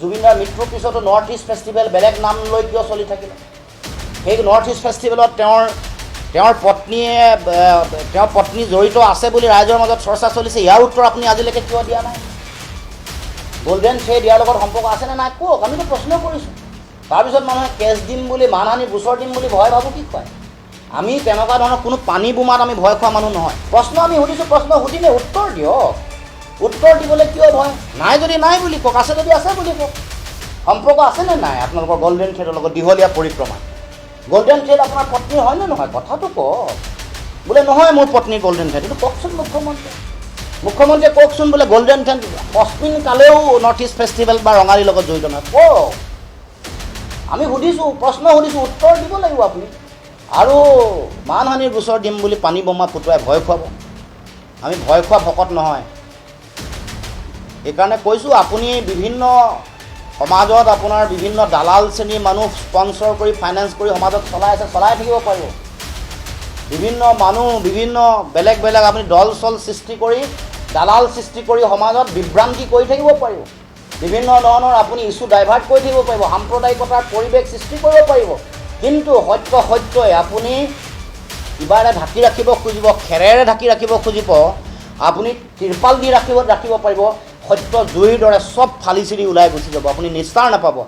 জুবিনদাৰ মৃত্যুৰ পিছতো নৰ্থ ইষ্ট ফেষ্টিভেল বেলেগ নাম লৈ কিয় চলি থাকিলে? সেই নৰ্থ ইষ্ট ফেষ্টিভেলত তেওঁৰ পত্নী জড়িত আছে বুলি ৰাইজৰ মাজত চৰ্চা চলিছে। ইয়াৰ উত্তৰ আপুনি আজিলৈকে কিয় দিয়া নাই? গল্ডেন থ্ৰেড ইয়াৰ লগত সম্পৰ্ক আছেনে নাই কওক, আমিতো প্ৰশ্ন কৰিছোঁ। তাৰপিছত মানুহে কেছ দিম বুলি, মানহানি গোচৰ দিম বুলি ভয় ভাবো কি কয়? আমি তেনেকুৱা ধৰণৰ কোনো পানী বোমাত আমি ভয় খোৱা মানুহ নহয়। প্ৰশ্ন আমি সুধিছোঁ, প্ৰশ্ন সুধিলে উত্তৰ দিয়ক। উত্তৰ দিবলৈ কিয় ভয়? নাই যদি নাই বুলি কওক, আছে যদি আছে বুলি কওক। সম্পৰ্ক আছেনে নাই আপোনালোকৰ গল্ডেন থ্ৰেডৰ লগত দীঘলীয়া পৰিক্ৰমা? গল্ডেন থ্ৰেড আপোনাৰ পত্নী হয়নে নহয়? কথাটো কওক। বোলে নহয় মোৰ পত্নী গল্ডেন থ্ৰেড, এইটো কওকচোন মুখ্যমন্ত্ৰীয়ে কওকচোন বোলে গল্ডেন থ্ৰেড অস্মিন কালেও নৰ্থ ইষ্ট ফেষ্টিভেল বা ৰঙালীৰ লগত জড়িত নহয়, কওক। আমি সুধিছোঁ, প্ৰশ্ন সুধিছোঁ, উত্তৰ দিব লাগিব আপুনি। আৰু মানহানিৰ গোচৰ দিম বুলি পানী বোমা ফুটুৱাই ভয় খুৱাব? আমি ভয় খোৱা ভকত নহয়। সেইকাৰণে কৈছোঁ, আপুনি বিভিন্ন সমাজত আপোনাৰ বিভিন্ন দালাল শ্ৰেণীৰ মানুহ স্পনচৰ কৰি ফাইনেন্স কৰি সমাজত চলাই আছে, চলাই থাকিব পাৰিব। বিভিন্ন মানুহ বিভিন্ন বেলেগ বেলেগ আপুনি দল চল সৃষ্টি কৰি দালাল সৃষ্টি কৰি সমাজত বিভ্ৰান্তি কৰি থাকিব পাৰিব। বিভিন্ন ধৰণৰ আপুনি ইছ্যু ডাইভাৰ্ট কৰি থাকিব পাৰিব, সাম্প্ৰদায়িকতাৰ পৰিৱেশ সৃষ্টি কৰিব পাৰিব। কিন্তু সত্যই আপুনি কিবাৰে ঢাকি ৰাখিব খুজিব, খেৰেৰে ঢাকি ৰাখিব খুজিব, আপুনি তিৰপাল দি ৰাখিব পাৰিব, সত্য জুইৰ দৰে চব ফালি চিৰি ওলাই গুচি যাব, আপুনি নিস্তাৰ নাপাব।